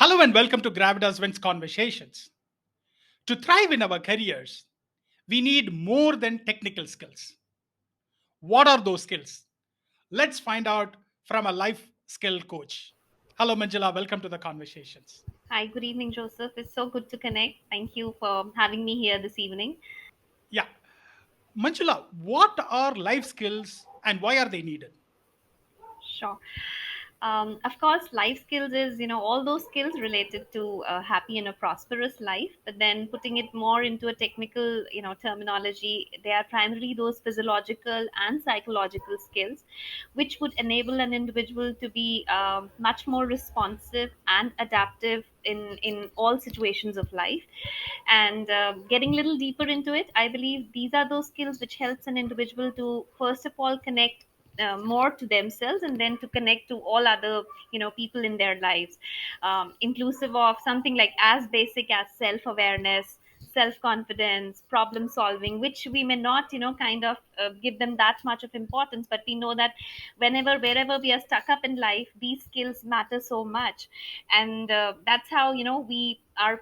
Hello and welcome to Gravitas WINS Conversations. To thrive in our careers, we need more than technical skills. What are those skills? Let's find out from a life skill coach. Hello, Manjula. Welcome to the conversations. Hi, good evening, Joseph. It's so good to connect. Thank you for having me here this evening. Yeah, Manjula, what are life skills and why are they needed? Sure. Of course, life skills is, all those skills related to a happy and a prosperous life, but then putting it more into a technical, terminology, they are primarily those physiological and psychological skills, which would enable an individual to be much more responsive and adaptive in all situations of life. And getting a little deeper into it, I believe these are those skills which helps an individual to first of all connect more to themselves and then to connect to all other people in their lives, inclusive of something like as basic as self-awareness, self-confidence, problem solving, which we may not kind of give them that much of importance, but we know that wherever we are stuck up in life, these skills matter so much. And that's how we are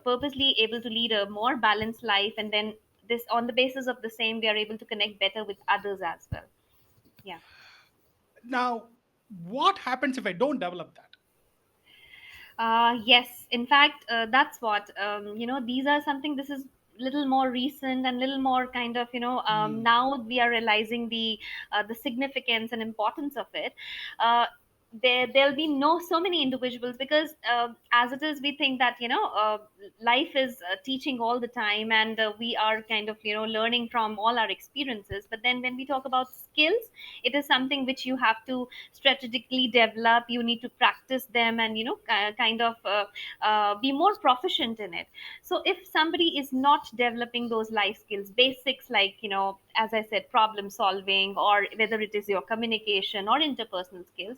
purposely able to lead a more balanced life, and then this on the basis of the same we are able to connect better with others as well. Yeah. Now, what happens if I don't develop that? Yes, in fact, that's what these are something. This is little more recent and little more kind of Hmm. now we are realizing the significance and importance of it. Uh, there'll be no so many individuals because as it is we think that life is teaching all the time, and we are kind of learning from all our experiences. But then when we talk about skills, it is something which you have to strategically develop. You need to practice them and kind of be more proficient in it. So if somebody is not developing those life skills basics, like as I said, problem solving, or whether it is your communication or interpersonal skills,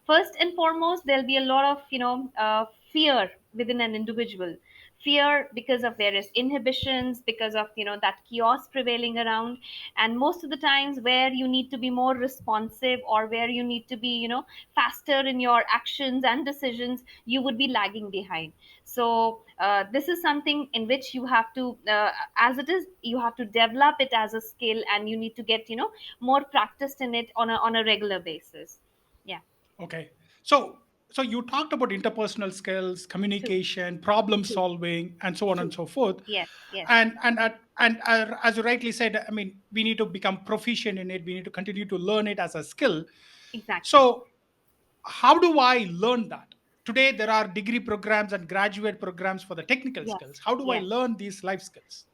first and foremost there'll be a lot of fear within an individual. Fear because of various inhibitions, because of that chaos prevailing around. And most of the times where you need to be more responsive, or where you need to be faster in your actions and decisions, you would be lagging behind. So this is something in which you have to as it is, you have to develop it as a skill, and you need to get more practiced in it on a regular basis. Yeah. Okay. So, so you talked about interpersonal skills, True. communication, problem True. solving, and so on and True. so forth. Yes. Yes. And as you rightly said, I mean, we need to become proficient in it. We need to continue to learn it as a skill. Exactly. So, how do I learn that? Today, there are degree programs and graduate programs for the technical Yes. skills. How do I Yes. learn these life skills?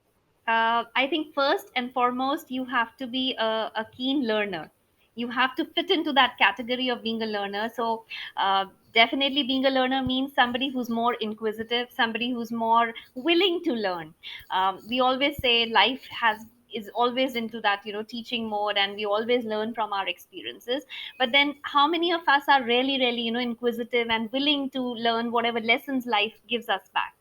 I think first and foremost, you have to be a keen learner. You have to fit into that category of being a learner. So, definitely being a learner means somebody who's more inquisitive, somebody who's more willing to learn. We always say life has is always into that teaching mode, and we always learn from our experiences. But then how many of us are really inquisitive and willing to learn whatever lessons life gives us back?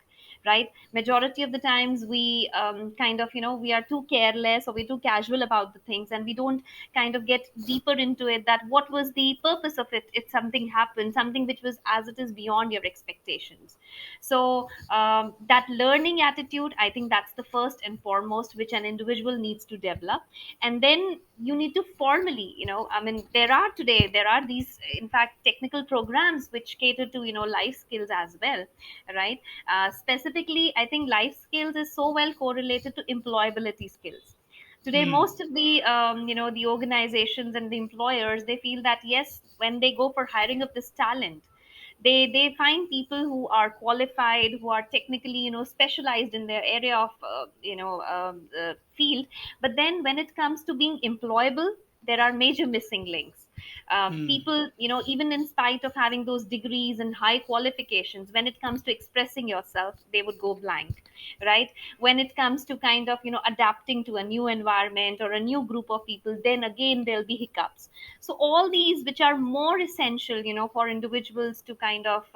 Right, majority of the times we kind of we are too careless, or we're too casual about the things, and we don't kind of get deeper into it, that what was the purpose of it if something happened, something which was as it is beyond your expectations. So that learning attitude, I think that's the first and foremost which an individual needs to develop. And then you need to formally, I mean, there are these in fact technical programs which cater to life skills as well, right? Specifically, I think life skills is so well correlated to employability skills. Today, Hmm. most of the the organizations and the employers, they feel that yes, when they go for hiring of this talent, they find people who are qualified, who are technically specialized in their area of field. But then when it comes to being employable, there are major missing links. Hmm. People, even in spite of having those degrees and high qualifications, when it comes to expressing yourself, they would go blank, right? When it comes to kind of adapting to a new environment or a new group of people, then again there'll be hiccups. So all these which are more essential for individuals to kind of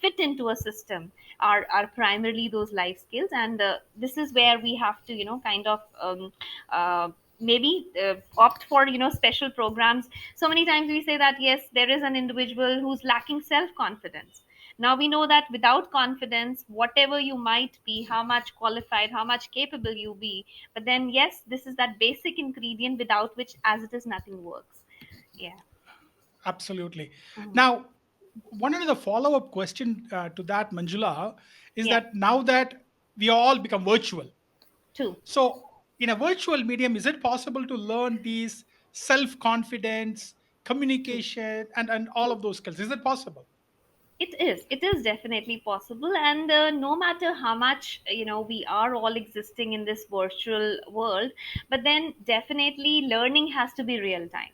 fit into a system are primarily those life skills. And this is where we have to kind of maybe opt for special programs. So many times we say that yes, there is an individual who's lacking self confidence, Now we know that without confidence, whatever you might be, how much qualified, how much capable you be, but then yes, this is that basic ingredient without which, as it is, nothing works. Yeah. Absolutely. Mhm. Now, one of the follow-up question to that, Manjula, is Yeah. that now that we all become virtual, Two. so in a virtual medium, is it possible to learn these self-confidence, Two. communication, and all Two. of those skills? Is it possible? It is definitely possible, and no matter how much we are all existing in this virtual world, but then definitely learning has to be real time,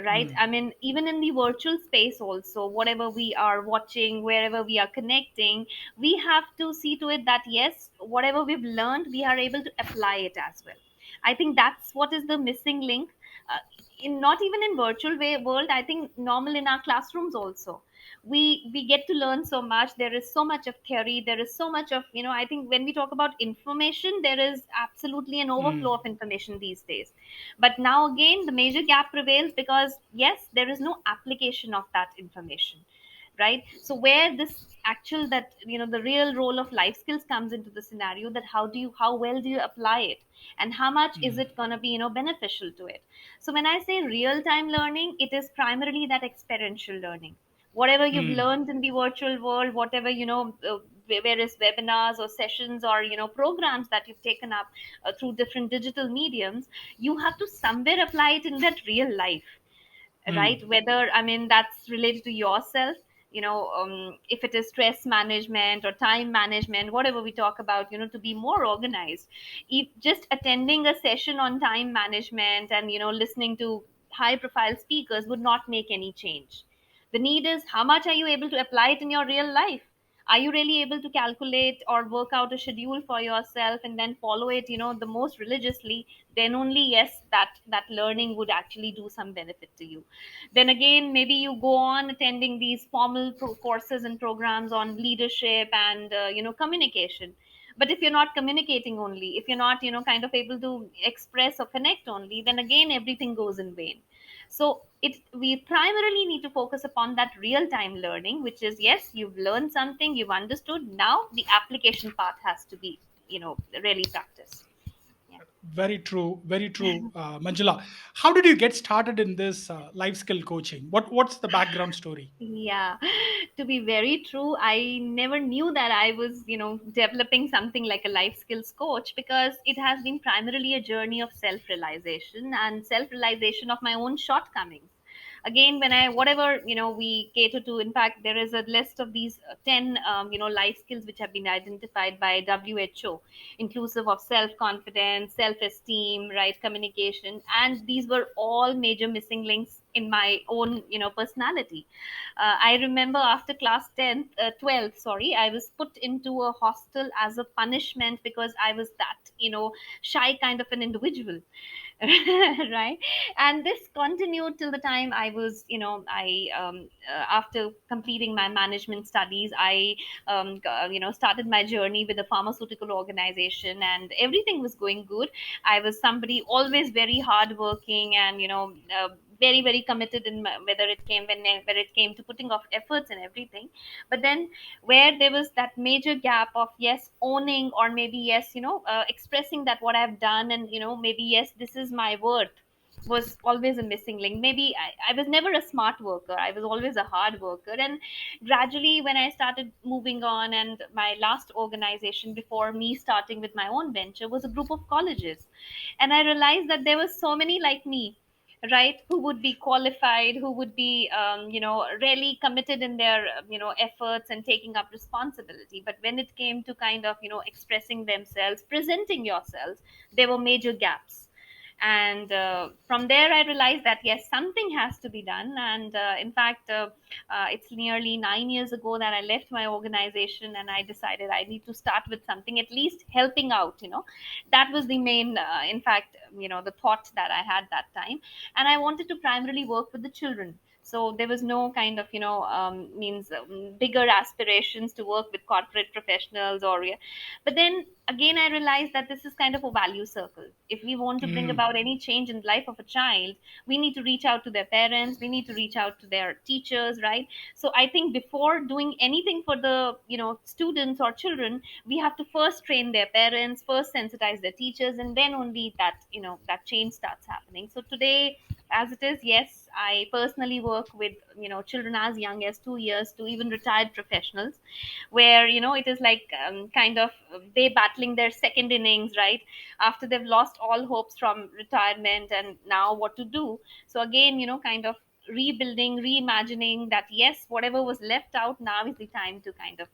right? Hmm. I mean, even in the virtual space also, whatever we are watching, wherever we are connecting, we have to see to it that yes, whatever we've learned, we are able to apply it as well. I think that's what is the missing link. uh, in not even in virtual world, I think normal in our classrooms also, we get to learn so much. There is so much of theory, there is so much of, I think when we talk about information, there is absolutely an Hmm. overflow of information these days. But now again, the major gap prevails because yes, there is no application of that information, right? So where this actual, that the real role of life skills comes into the scenario, that how well do you apply it, and how much is Hmm. it going to be beneficial to it. So when I say real time learning, it is primarily that experiential learning. Whatever you've Hmm. learned in the virtual world, whatever various webinars or sessions or programs that you've taken up through different digital mediums, you have to somewhere apply it in that real life, Hmm. right? Whether, I mean, that's related to yourself, if it is stress management or time management, whatever we talk about, to be more organized. If just attending a session on time management and listening to high profile speakers would not make any change. The need is, how much are you able to apply it in your real life? Are you really able to calculate or work out a schedule for yourself and then follow it, the most religiously? Then only, yes, that learning would actually do some benefit to you. Then again, maybe you go on attending these formal courses and programs on leadership and communication. But if you're not communicating only, if you're not kind of able to express or connect only, then again everything goes in vain. So we primarily need to focus upon that real time learning, which is, yes, you've learned something, you've understood, now the application part has to be really practiced. Yeah. Very true, Manjula. How did you get started in this life skill coaching? What's the background story? Yeah, to be very true, I never knew that I was, developing something like a life skills coach, because it has been primarily a journey of self realization and self realization of my own shortcomings. Again, when I, whatever, we cater to, in fact, there is a list of these 10, life skills which have been identified by WHO, inclusive of self confidence, self esteem, right, communication. And these were all major missing links in my own, personality. I remember after class 10th, 12th, sorry, I was put into a hostel as a punishment because I was that, shy kind of an individual. Right. And this continued till the time I was, after completing my management studies, I started my journey with a pharmaceutical organization, and everything was going good. I was somebody always very hardworking and very very committed in whether it came where it came to putting off efforts and everything. But then, where there was that major gap of, yes, owning, or maybe yes, expressing that what I've done, and maybe yes, this is my worth, was always a missing link. Maybe I was never a smart worker, I was always a hard worker. And gradually, when I started moving on, and my last organization before me starting with my own venture was a group of colleges, and I realized that there were so many like me, right, who would be qualified, who would be really committed in their efforts and taking up responsibility. But when it came to kind of expressing themselves, presenting yourselves, there were major gaps. And from there I realized that yes, something has to be done. And in fact, it's nearly 9 years ago that I left my organization, and I decided I need to start with something, at least helping out. That was the main, in fact, the thought that I had that time. And I wanted to primarily work with the children, So there was no kind of means bigger aspirations to work with corporate professionals or yeah. But then again I realized that this is kind of a value circle. If we want to bring Mm, about any change in the life of a child, we need to reach out to their parents, we need to reach out to their teachers, right? So I think before doing anything for the students or children, we have to first train their parents, first sensitize their teachers, and then only that that change starts happening. So today, as it is, yes, I personally work with children as young as 2 years to even retired professionals, where it is like kind of they battling their second innings, right, after they've lost all hopes from retirement and now what to do. So again, kind of rebuilding, reimagining that, yes, whatever was left out, now is the time to kind of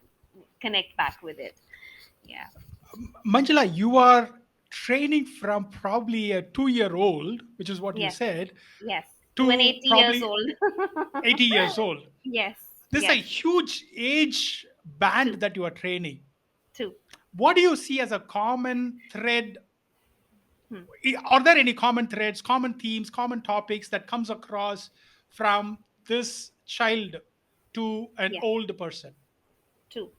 connect back with it. Yeah. Manjula, you are training from probably a 2 year old, which is what you Yes. said, Yes. To an to 80 years probably old. 80 years old. Yes. This is a Yes. huge age band Two. that you are training. Two. What do you see as a common thread? Hmm. Are there any common threads, common themes, common topics that comes across from this child to an Yes. old person? Two.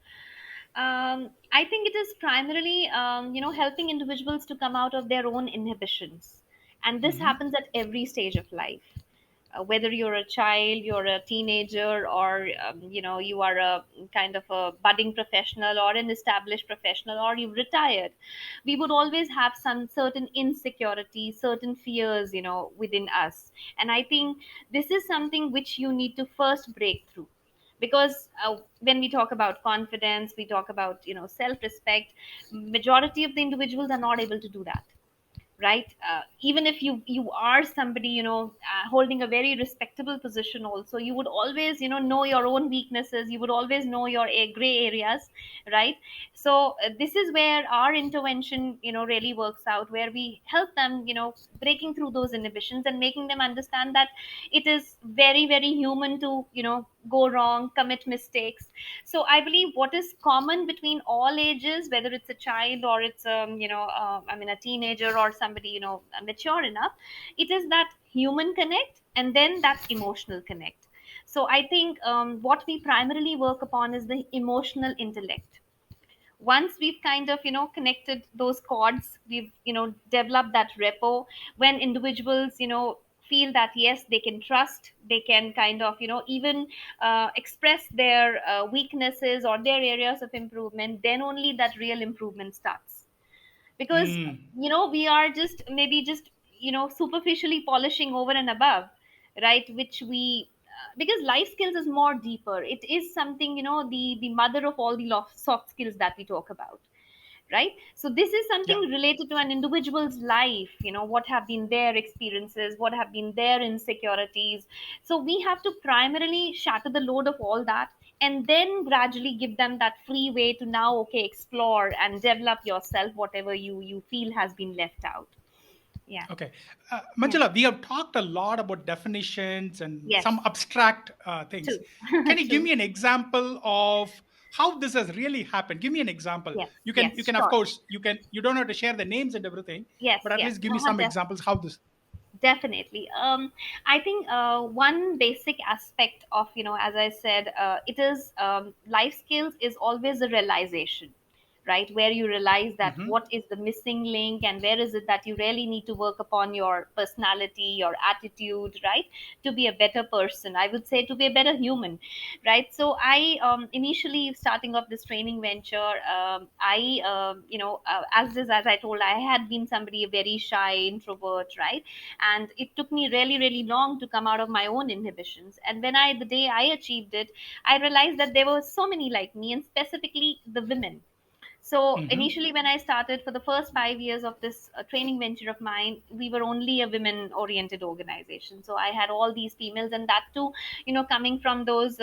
I think it is primarily, helping individuals to come out of their own inhibitions. And this Hmm. happens at every stage of life. Whether you're a child, you're a teenager, or, you are a kind of a budding professional or an established professional, or you've retired, we would always have some certain insecurities, certain fears, within us. And I think this is something which you need to first break through, because when we talk about confidence, we talk about self respect, majority of the individuals are not able to do that, right? Even if you are somebody holding a very respectable position also, you would always know your own weaknesses, you would always know your gray areas, right? So this is where our intervention really works out, where we help them breaking through those inhibitions and making them understand that it is very very human to go wrong, commit mistakes. So I believe what is common between all ages, whether it's a child or it's I mean a teenager or somebody mature enough, it is that human connect and then that emotional connect. So I think what we primarily work upon is the emotional intellect. Once we've kind of connected those chords, we've developed that repo, when individuals feel that yes, they can trust, they can kind of even express their weaknesses or their areas of improvement, then only that real improvement starts. Because Mm, we are just maybe just superficially polishing over and above, right? Which we because life skills is more deeper. It is something, the mother of all the soft skills that we talk about, right? So this is something yeah. related to an individual's life, what have been their experiences, what have been their insecurities. So we have to primarily shatter the load of all that, and then gradually give them that free way to now, okay, explore and develop yourself, whatever you feel has been left out. Yeah. Okay. Yeah. Manjula, we have talked a lot about definitions and Yes. some abstract things. Two. Can you give Two. me an example of how this has really happened? Give me an example. Yes. You Yes. can of Sure. course you don't have to share the names and everything, Yes. but at Yes. least give me No, some examples how this. definitely. I think one basic aspect of, as I said, it is life skills is always a realization, right? Where you realize that Hmm. what is the missing link and where is it that you really need to work upon your personality, your attitude, right? To be a better person. I would say to be a better human, right? So I initially starting off this training venture, I, as I told, I had been somebody a very shy introvert, right? And it took me really really long to come out of my own inhibitions. And when I the day I achieved it, I realized that there were so many like me, and specifically the women. So Hmm. initially, when I started for the first 5 years of this training venture of mine, we were only a women-oriented organization. So I had all these females, and that too, coming from those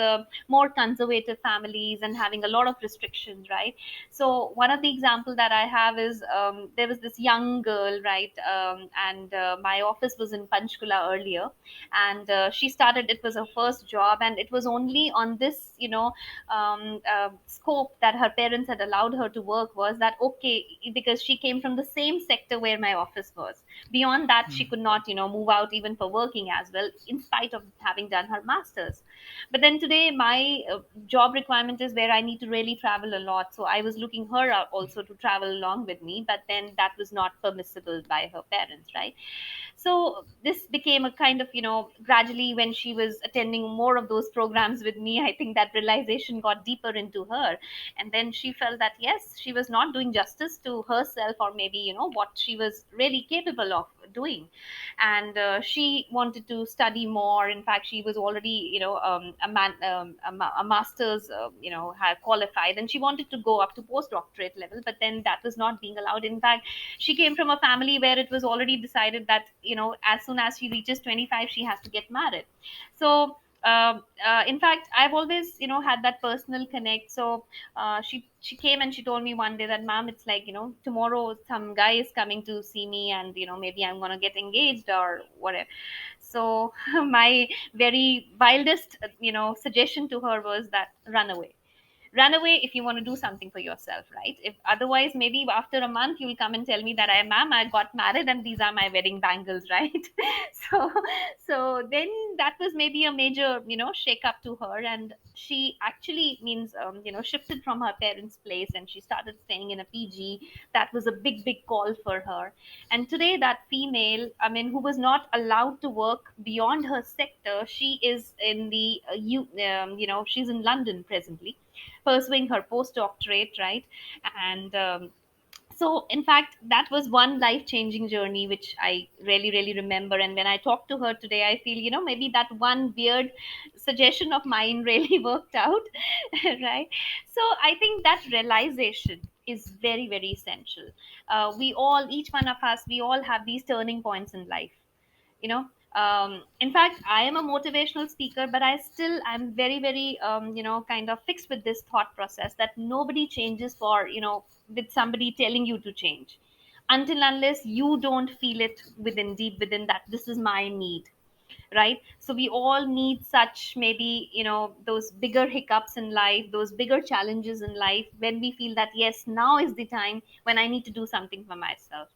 more conservative families and having a lot of restrictions, right? So one of the example that I have is there was this young girl, right? And my office was in Panchkula earlier, and she started. It was her first job, and it was only on this, scope that her parents had allowed her to work was that okay, because she came from the same sector where my office was. Beyond that, she could not, move out even for working as well, in spite of having done her masters. But then today, my job requirement is where I need to really travel a lot. So I was looking her out also to travel along with me, but then that was not permissible by her parents, right? So this became a kind of, gradually when she was attending more of those programs with me, I think that realization got deeper into her. And then she felt that yes, she was not doing justice to herself, or maybe, what she was really capable of doing. And she wanted to study more. In fact, she was already, a master's, had qualified, and she wanted to go up to postdoctorate level, but then that was not being allowed. In fact, she came from a family where it was already decided that, as soon as she reaches 25, she has to get married. So in fact, I've always, had that personal connect. So she came and she told me one day that, ma'am, it's like, tomorrow some guy is coming to see me, and maybe I'm going to get engaged or whatever. So my very wildest, suggestion to her was that, run away if you want to do something for yourself, right? If otherwise, maybe after a month you will come and tell me that, I ma'am, I got married and these are my wedding bangles, right? so so then that was maybe a major, shake up to her. And she actually means, shifted from her parents place, and she started staying in a PG. That was a big call for her. And today, that female, I mean, who was not allowed to work beyond her sector, she is in the she's in London presently, pursuing her postdoctorate, right? And so in fact, that was one life changing journey which I really remember. And when I talk to her today, I feel, maybe that one weird suggestion of mine really worked out. Right? So I think that realization is very essential. We all, each one of us, we all have these turning points in life, you know in fact, I am a motivational speaker, but I'm very kind of fixed with this thought process that nobody changes for, with somebody telling you to change, until unless you don't feel it within, deep within, that this is my need, right? So we all need such, maybe, those bigger hiccups in life, those bigger challenges in life, when we feel that yes, now is the time when I need to do something for myself.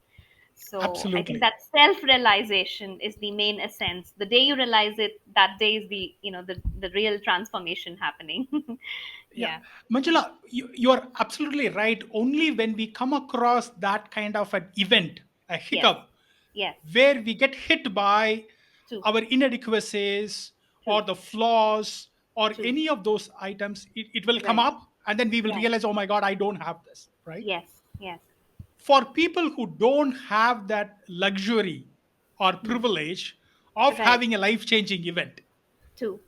So I think Absolutely. that self-realization is the main essence. The day you realize it, that day is the, the real transformation happening. Yeah. Yeah. Manjula, you are absolutely right. Only when we come across that kind of an event, a Yes. hiccup, Yes. where we get hit by True. our inadequacies True. or the flaws or True. any of those items, it will come Right. up, and then we will Right. realize, oh my God, I don't have this, right? Yes. Yes. For people who don't have that luxury or Hmm. privilege of Right. having a life changing event, True.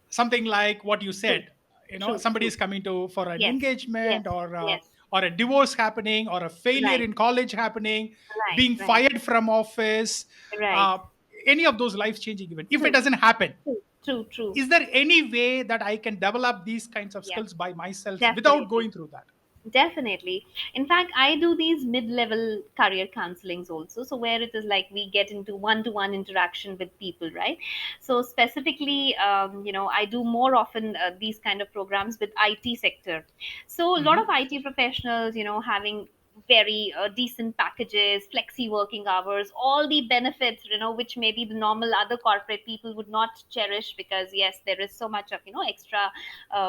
something like what you True. said, True. somebody True. is coming to for an Yes. Yes. engagement, Yes. or a divorce happening, or a failure Right. in college happening, Right. being Right. fired from office, Right. uh, any of those life changing events, if it True. doesn't happen, True. True. True. is there any way that I can develop these kinds of Yeah. skills by myself without Definitely. going through that? Definitely. In fact, I do these mid-level career counselings also. So where it is like we get into one-to-one interaction with people, right? So specifically, I do more often these kind of programs with IT sector. So a lot of Hmm. IT professionals, having very decent packages, flexi working hours, all the benefits, which maybe the normal other corporate people would not cherish, because yes, there is so much of, extra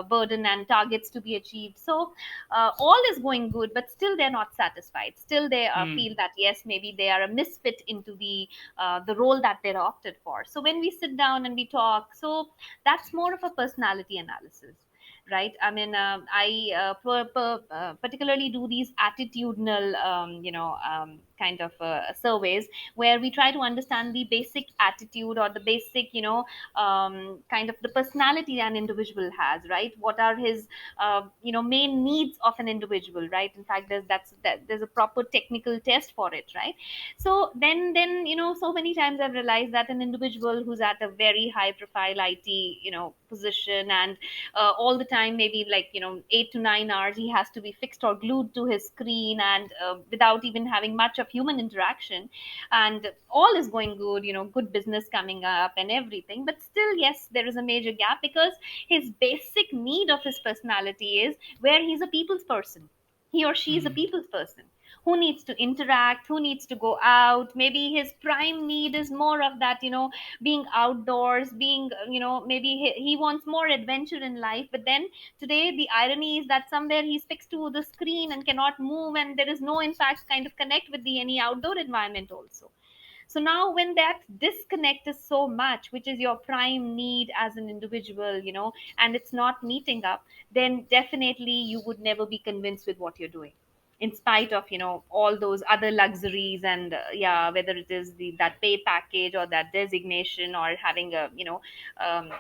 burden and targets to be achieved. So all is going good, but still they're not satisfied. Still they feel that yes, maybe they are a misfit into the role that they're opted for. So when we sit down and we talk, so that's more of a personality analysis, right? I mean, I particularly do these attitudinal kind of surveys, where we try to understand the basic attitude, or the basic, kind of the personality an individual has, right? What are his main needs of an individual, right? In fact, there's a proper technical test for it, right? So then so many times I've realized that an individual who's at a very high profile IT position, and all the time, maybe like 8 to 9 hours he has to be fixed or glued to his screen, and without even having much of human interaction, and all is going good, good business coming up and everything, but still yes, there is a major gap, because his basic need of his personality is where he's a people's person, He or she is a Mm. people's person who needs to interact, who needs to go out. Maybe his prime need is more of that, being outdoors, being, maybe he wants more adventure in life. But then today, the irony is that somewhere he's fixed to the screen and cannot move, and there is no, in fact, kind of connect with the any outdoor environment also. So now, when that disconnect is so much, which is your prime need as an individual, and it's not meeting up, then definitely you would never be convinced with what you're doing. In spite of, all those other luxuries, and yeah, whether it is that pay package or that designation or having a,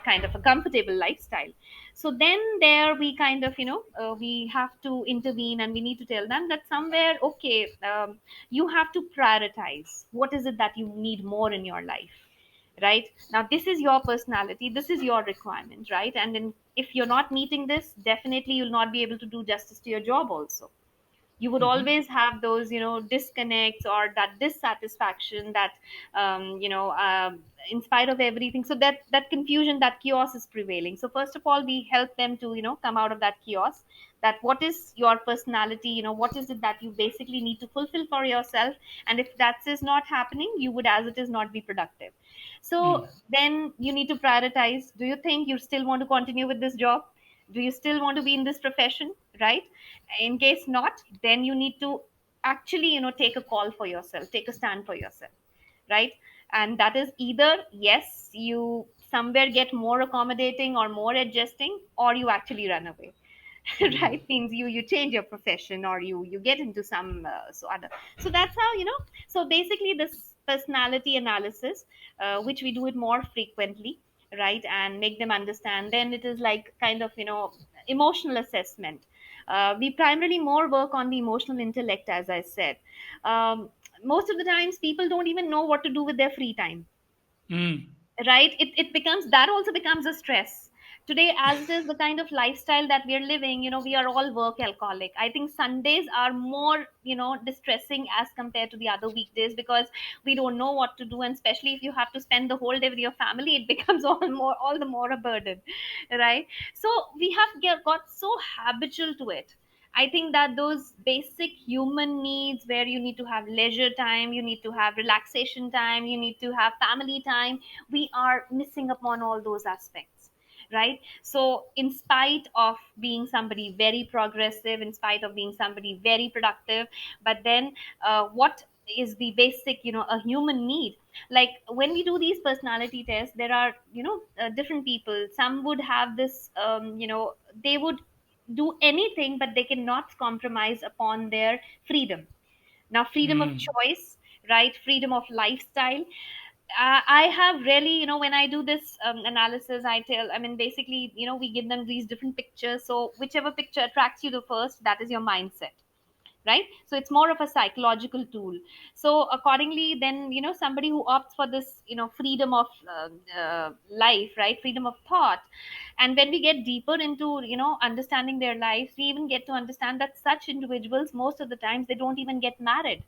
kind of a comfortable lifestyle. So then there we kind of, we have to intervene, and we need to tell them that somewhere, okay, you have to prioritize what is it that you need more in your life. Right now, this is your personality, this is your requirement, right? And then if you're not meeting this, definitely you'll not be able to do justice to your job also. You would Mhm. always have those, disconnects or that dissatisfaction, that in spite of everything, so that confusion, that chaos is prevailing. So first of all, we help them to, come out of that chaos, that what is your personality, what is it that you basically need to fulfill for yourself. And if that is not happening, you would, as it is, not be productive. Mm. So then you need to prioritize. Do you think you still want to continue with this job? Do you still want to be in this profession? Right? In case not, then you need to actually, take a call for yourself, take a stand for yourself. Right? And that is either, yes, you somewhere get more accommodating or more adjusting, or you actually run away. Mm. Right? Means you change your profession, or you get into some, so other. So that's how, so basically this personality analysis, which we do it more frequently, right, and make them understand. Then it is like kind of, emotional assessment. We primarily more work on the emotional intellect, as I said. Most of the times people don't even know what to do with their free time. Mm. Right? It becomes, that also becomes a stress today, as it is the kind of lifestyle that we are living. We are all work alcoholic. I think Sundays are more, distressing as compared to the other weekdays, because we don't know what to do, and especially if you have to spend the whole day with your family, it becomes all the more a burden. Right? So we have got so habitual to it. I think that those basic human needs, where you need to have leisure time, you need to have relaxation time, you need to have family time, we are missing upon all those aspects. Right? So in spite of being somebody very progressive, in spite of being somebody very productive, but then what is the basic, a human need? Like when we do these personality tests, there are, different people. Some would have this, they would do anything, but they cannot compromise upon their freedom. Now, freedom of Mm. choice, right? Freedom of lifestyle. I have really, when I do this analysis, I mean, basically, we give them these different pictures. So, whichever picture attracts you the first, that is your mindset. Right? So, it's more of a psychological tool. So, accordingly, then, somebody who opts for this, freedom of life, right? Freedom of thought. And when we get deeper into, understanding their lives, we even get to understand that such individuals, most of the times, they don't even get married,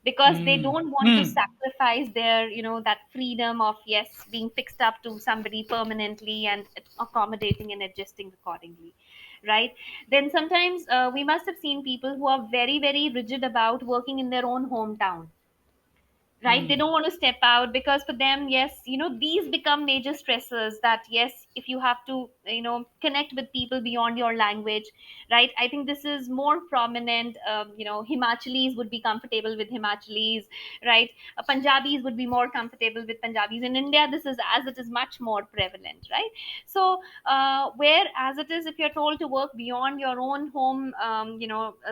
because they Mm. don't want to Mm. sacrifice their, that freedom of, yes, being fixed up to somebody permanently and accommodating and adjusting accordingly. Right? Then sometimes we must have seen people who are very, very rigid about working in their own hometown. Right? They Mm. don't want to step out, because for them, yes, these become major stressors, that yes, if you have to, connect with people beyond your language. Right? I think this is more prominent. Himachalis would be comfortable with Himachalis. Right? Punjabis would be more comfortable with Punjabis. In India, this is, as it is, much more prevalent. Right? So where, as it is, if you're told to work beyond your own home,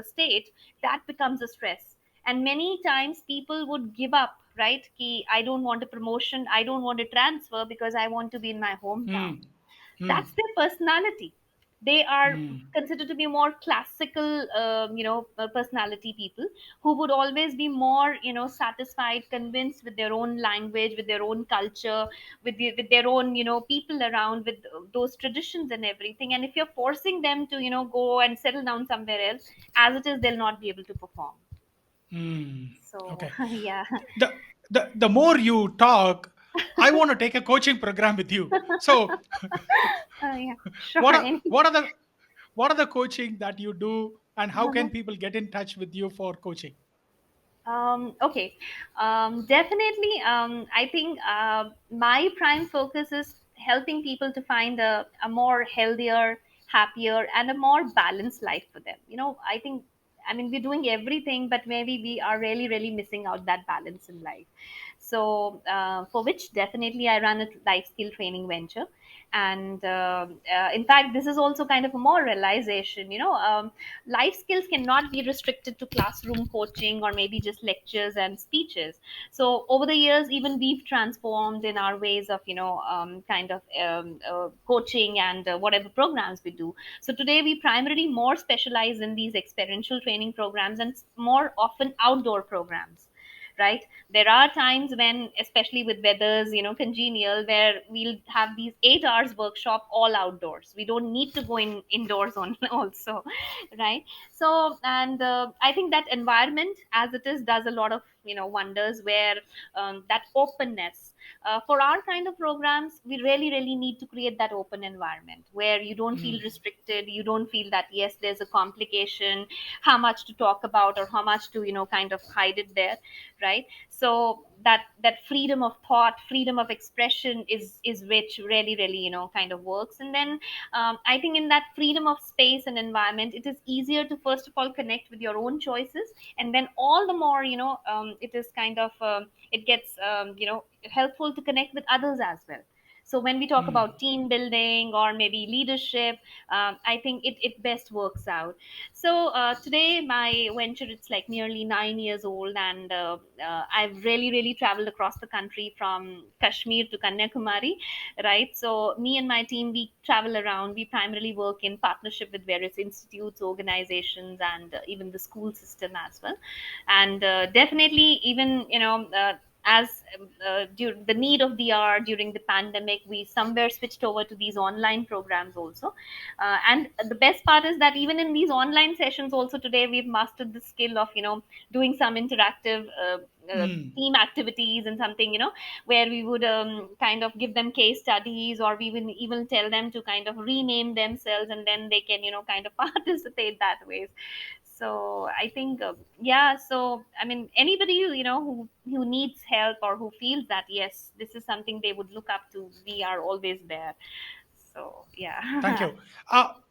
state, that becomes a stress. And many times people would give up. Right? Ki, I don't want a promotion, I don't want a transfer, because I want to be in my hometown. Mm. Mm. That's their personality. They are Mm. considered to be more classical, personality people, who would always be more, satisfied, convinced with their own language, with their own culture, with their own, people around, with those traditions and everything. And if you're forcing them to, go and settle down somewhere else, as it is, they'll not be able to perform. Mm. So Okay. yeah. The more you talk, I want to take a coaching program with you. So Yeah, what sure. are what are the What are the coaching that you do, and how can people get in touch with you for coaching? Okay, definitely. I think my prime focus is helping people to find a more healthier, happier, and a more balanced life for them. I think, I mean, we're doing everything, but maybe we are really, really missing out that balance in life. So, for which definitely I run a life skill training venture. And in fact, this is also kind of a more realization. Life skills cannot be restricted to classroom coaching or maybe just lectures and speeches. So over the years, even we've transformed in our ways of kind of coaching and whatever programs we do. So today we primarily more specialize in these experiential training programs and more often outdoor programs, right? There are times when, especially with weathers congenial, where we'll have these 8 hours workshop all outdoors. We don't need to go in indoors on also, right? So, and I think that environment as it is does a lot of wonders, where that openness, for our kind of programs, we really really need to create that open environment where you don't feel Mm, restricted, you don't feel that yes there's a complication, how much to talk about or how much to kind of hide it there, right? So that freedom of thought, freedom of expression is which really really kind of works. And then I think in that freedom of space and environment, it is easier to first of all connect with your own choices, and then all the more it is kind of it gets helpful to connect with others as well. So when we talk mm, about team building or maybe leadership, I think it best works out. So today my venture, it's like nearly 9 years old, and I've really really traveled across the country from Kashmir to Kanyakumari, right? So me and my team, we travel around. We primarily work in partnership with various institutes, organizations, and even the school system as well. And definitely, even as the need of the hour during the pandemic, we somewhere switched over to these online programs also. And the best part is that even in these online sessions also today, we've mastered the skill of doing some interactive mm, team activities and something, where we would kind of give them case studies, or we will even tell them to kind of rename themselves, and then they can kind of participate that way. So I think yeah, so I mean, anybody who needs help or who feels that yes this is something they would look up to, we are always there. So thank yeah. you.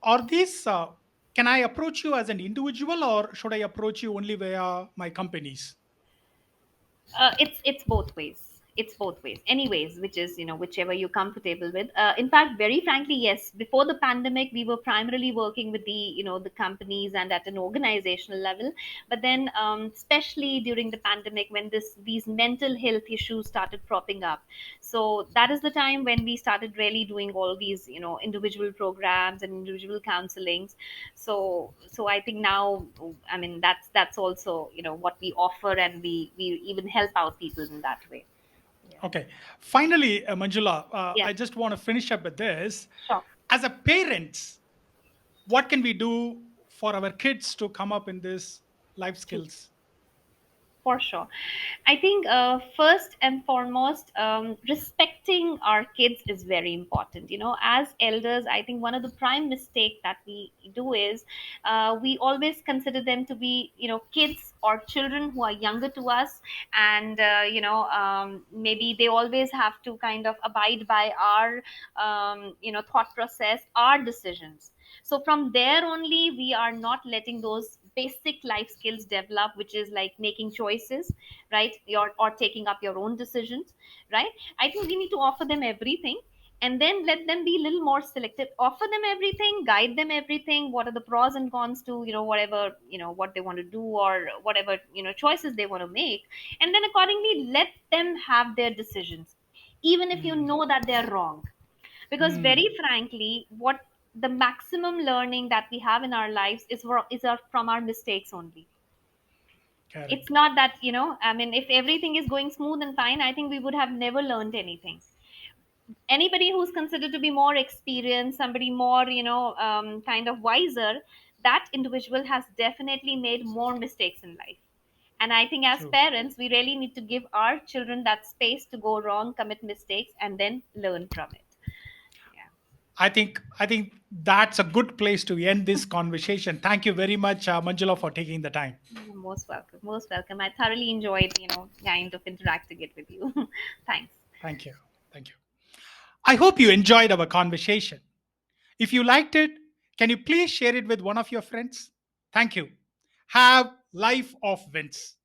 Are these? Can I approach you as an individual, or should I approach you only via my companies? It's both ways. It's both ways. Anyways, which is whichever you're comfortable with. In fact, very frankly, yes. Before the pandemic, we were primarily working with the companies and at an organizational level. But then, especially during the pandemic, when these mental health issues started propping up, so that is the time when we started really doing all these individual programs and individual counselings. So I think now, I mean, that's also what we offer, and we even help out people in that way. Yeah. Okay. Finally, Manjula, Yeah. I just want to finish up with this. Sure. As a parents, what can we do for our kids to come up in this life True. skills? For sure. I think first and foremost, respecting our kids is very important. As elders, I think one of the prime mistake that we do is we always consider them to be, kids or children who are younger to us, and maybe they always have to kind of abide by our, thought process, our decisions. So from there only, we are not letting those basic life skills develop, which is like making choices, right? Or taking up your own decisions, right? I think we need to offer them everything, and then let them be a little more selective. Offer them everything, guide them everything, what are the pros and cons to whatever what they want to do, or whatever choices they want to make, and then accordingly let them have their decisions, even if you Mm, know that they're wrong. Because very mm, frankly, what the maximum learning that we have in our lives is from our mistakes only. It's correct. not that I mean, if everything is going smooth and fine, I think we would have never learned anything. Anybody who's considered to be more experienced, somebody more kind of wiser, that individual has definitely made more mistakes in life. And I think as True. parents, we really need to give our children that space to go wrong, commit mistakes, and then learn from it. Yeah. I think That's a good place to end this conversation. Thank you very much, Manjula, for taking the time. You're most welcome. Most welcome. I thoroughly enjoyed, kind of interacting it with you. Thanks. Thank you. Thank you. I hope you enjoyed our conversation. If you liked it, can you please share it with one of your friends? Thank you. Have life of wins.